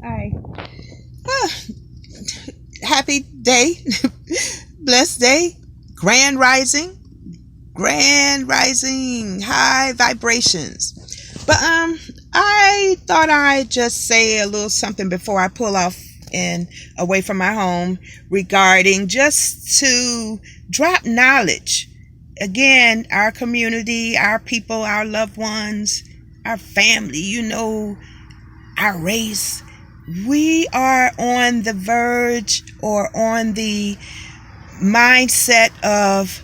Hi. Ah, happy day. Blessed day. Grand rising. Grand rising. High vibrations. But I thought I'd just say a little something before I pull off and away from my home regarding just to drop knowledge. Again, our community, our people, our loved ones, our family, our race, we are on the verge or on the mindset of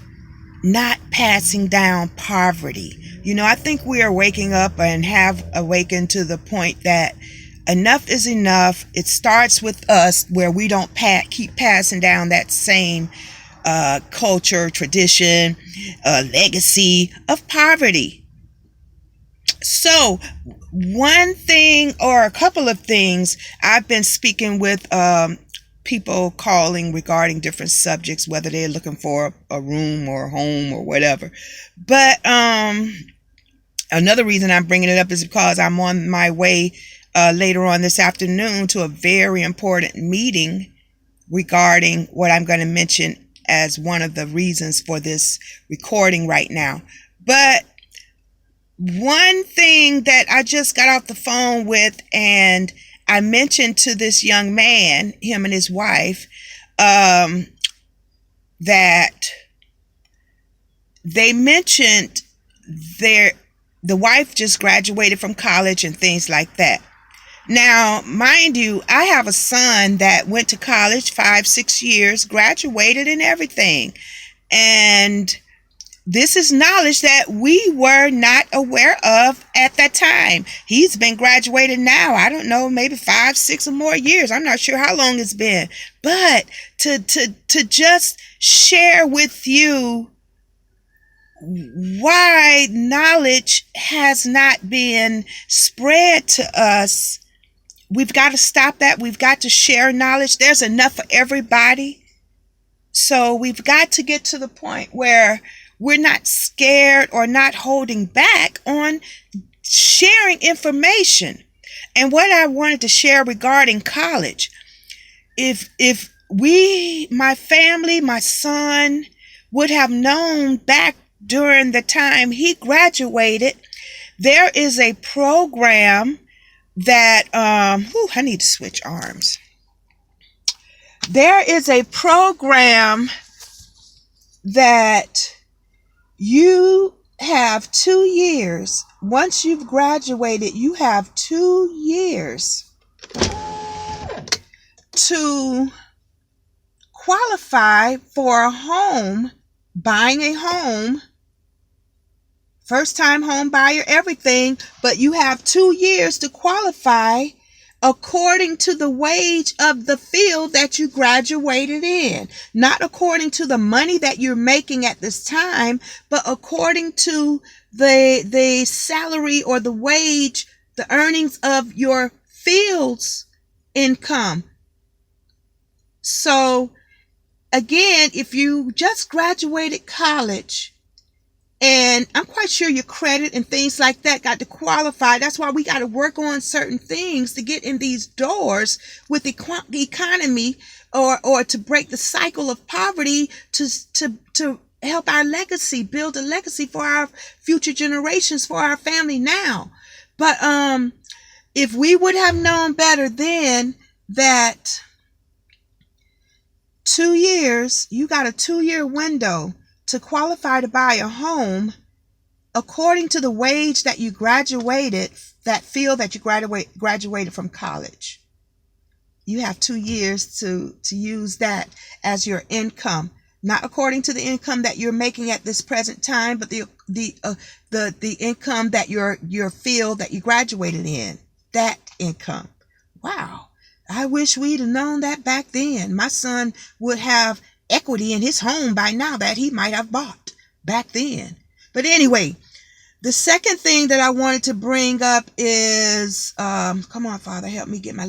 not passing down poverty. I think we are waking up and have awakened to the point that enough is enough. It starts with us where we don't keep passing down that same culture, tradition, legacy of poverty. So, one thing or a couple of things I've been speaking with people calling regarding different subjects, whether they're looking for a room or a home or whatever. But another reason I'm bringing it up is because I'm on my way later on this afternoon to a very important meeting regarding what I'm going to mention as one of the reasons for this recording right now. But one thing that I just got off the phone with, and I mentioned to this young man, him and his wife, that they mentioned the wife just graduated from college and things like that. Now, mind you, I have a son that went to college 5-6 years, graduated and everything. And this is knowledge that we were not aware of at that time. He's been graduated now, I don't know, maybe 5-6 or more years. I'm not sure how long it's been. But to just share with you why knowledge has not been spread to us. We've got to stop that. We've got to share knowledge. There's enough for everybody. So we've got to get to the point where we're not scared or not holding back on sharing information. And what I wanted to share regarding college, if my family, my son would have known back during the time he graduated, there is a program that I need to switch arms. There is a program that you have 2 years. Once you've graduated, you have 2 years to qualify for a home, buying a home, first time home buyer, everything, but you have 2 years to qualify according to the wage of the field that you graduated in. Not according to the money that you're making at this time, but according to the salary or the wage, the earnings of your field's income. So again, if you just graduated college, and I'm quite sure your credit and things like that got to qualify. That's why we got to work on certain things to get in these doors with the economy, or to break the cycle of poverty, to help our legacy, build a legacy for our future generations, for our family now. But if we would have known better then that 2 years, you got a 2-year window to qualify to buy a home according to the wage that you graduated, that field that you graduated from college. You have 2 years to use that as your income, not according to the income that you're making at this present time, but the income that your field that you graduated in, that income. Wow. I wish we'd have known that back then. My son would have equity in his home by now that he might have bought back then. But anyway, the second thing that I wanted to bring up is, come on, Father, help me get my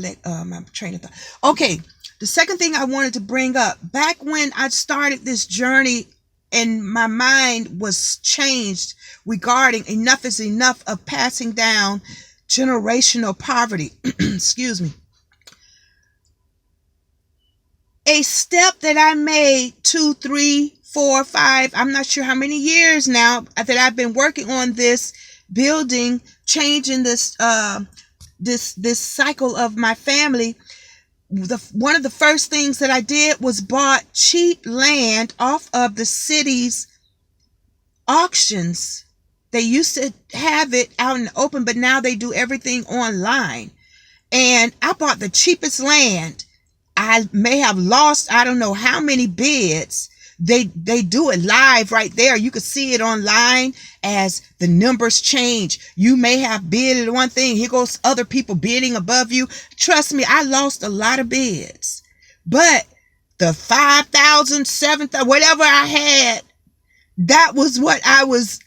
train of thought. Okay, the second thing I wanted to bring up, back when I started this journey and my mind was changed regarding enough is enough of passing down generational poverty. Excuse me. a step that I made 2, 3, 4, 5, I'm not sure how many years now that I've been working on this building, changing this this cycle of my family. One of the first things that I did was bought cheap land off of the city's auctions. They used to have it out in the open, but now they do everything online. And I bought the cheapest land. I may have lost, I don't know how many bids. They do it live right there. You can see it online as the numbers change. You may have bidded one thing. Here goes other people bidding above you. Trust me, I lost a lot of bids. But the 5,000, 7,000, whatever I had, that was what I was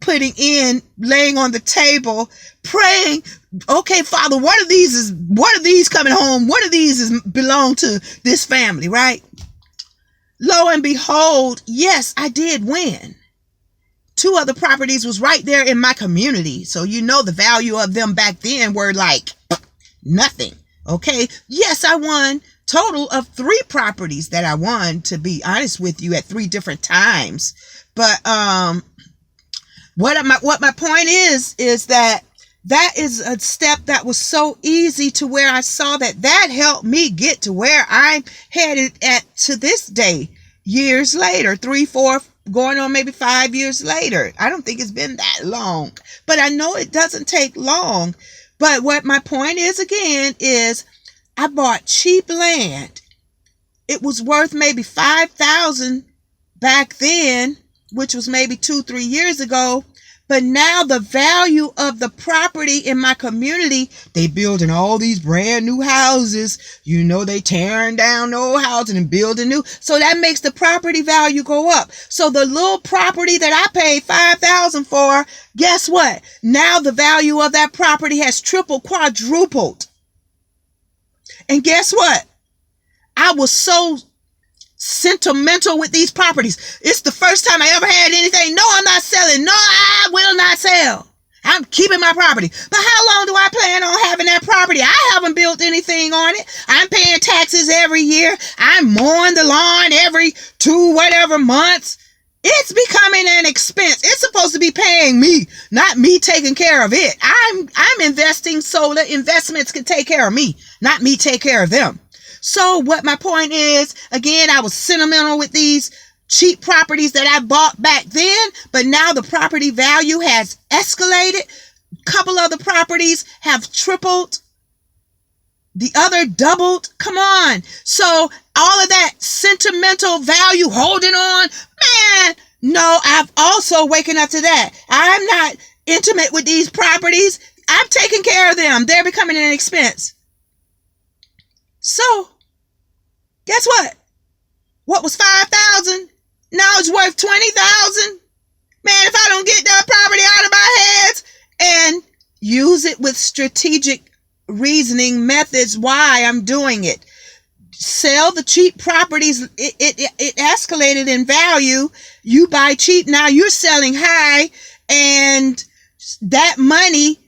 putting in, laying on the table, praying, okay, Father, one of these coming home, one of these belong to this family, right? Lo and behold, yes, I did win. 2 other properties was right there in my community. So you know the value of them back then were like nothing. Okay. Yes, I won. Total of 3 properties that I won, to be honest with you, at 3 different times. But what my point is that is a step that was so easy to where I saw that helped me get to where I'm headed at to this day, years later, 3, 4, going on maybe 5 years later. I don't think it's been that long, but I know it doesn't take long. But what my point is again is I bought cheap land. It was worth maybe 5,000 back then, which was maybe 2, 3 years ago. But now the value of the property in my community, they building all these brand new houses. You know, they tearing down the old houses and building new. So that makes the property value go up. So the little property that I paid 5,000 for, guess what? Now the value of that property has tripled, quadrupled. And guess what? I was so sentimental with these properties. It's the first time I ever had anything. No, I'm not selling. No, I will not sell. I'm keeping my property. But how long do I plan on having that property? I haven't built anything on it. I'm paying taxes every year. I'm mowing the lawn every 2 whatever months. It's becoming an expense. It's supposed to be paying me, not me taking care of it. I'm investing so that investments can take care of me, not me take care of them. So what my point is, again, I was sentimental with these cheap properties that I bought back then, but now the property value has escalated. A couple other properties have tripled. The other doubled. Come on. So all of that sentimental value holding on, man, no, I've also waken up to that. I'm not intimate with these properties. I'm taking care of them. They're becoming an expense. So guess what? What was 5,000? Now it's worth 20,000. Man, if I don't get that property out of my heads and use it with strategic reasoning methods, why I'm doing it. Sell the cheap properties. It escalated in value. You buy cheap. Now you're selling high, and that money,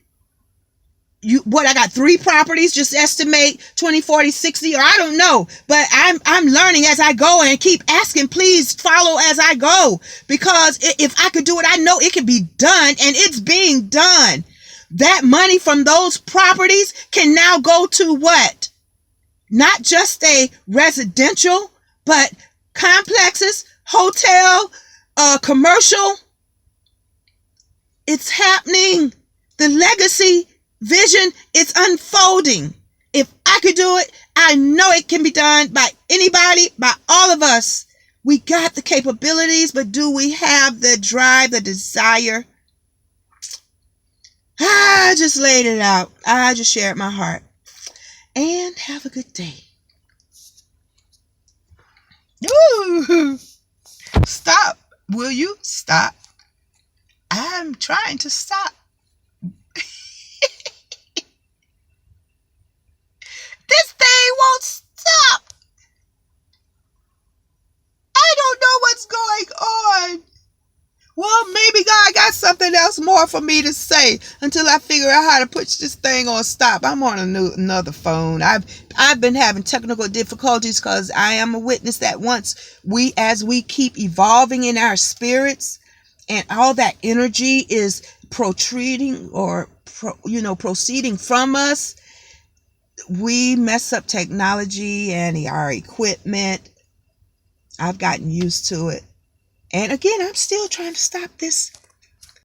I got 3 properties, just estimate 20, 40, 60, or I don't know, but I'm learning as I go and keep asking, please follow as I go, because if I could do it, I know it can be done, and it's being done. That money from those properties can now go to what? Not just a residential, but complexes, hotel, commercial. It's happening. The legacy vision is unfolding. If I could do it, I know it can be done by anybody, by all of us. We got the capabilities, but do we have the drive, the desire? I just laid it out. I just shared my heart. And have a good day. Ooh. Stop. Will you stop? I'm trying to stop. This thing won't stop. I don't know what's going on. Well, maybe God got something else else more for me to say until I figure out how to push this thing on stop. I'm on another phone. I've been having technical difficulties because I am a witness that as we keep evolving in our spirits, and all that energy is protruding or proceeding from us, we mess up technology and our equipment. I've gotten used to it. And again, I'm still trying to stop this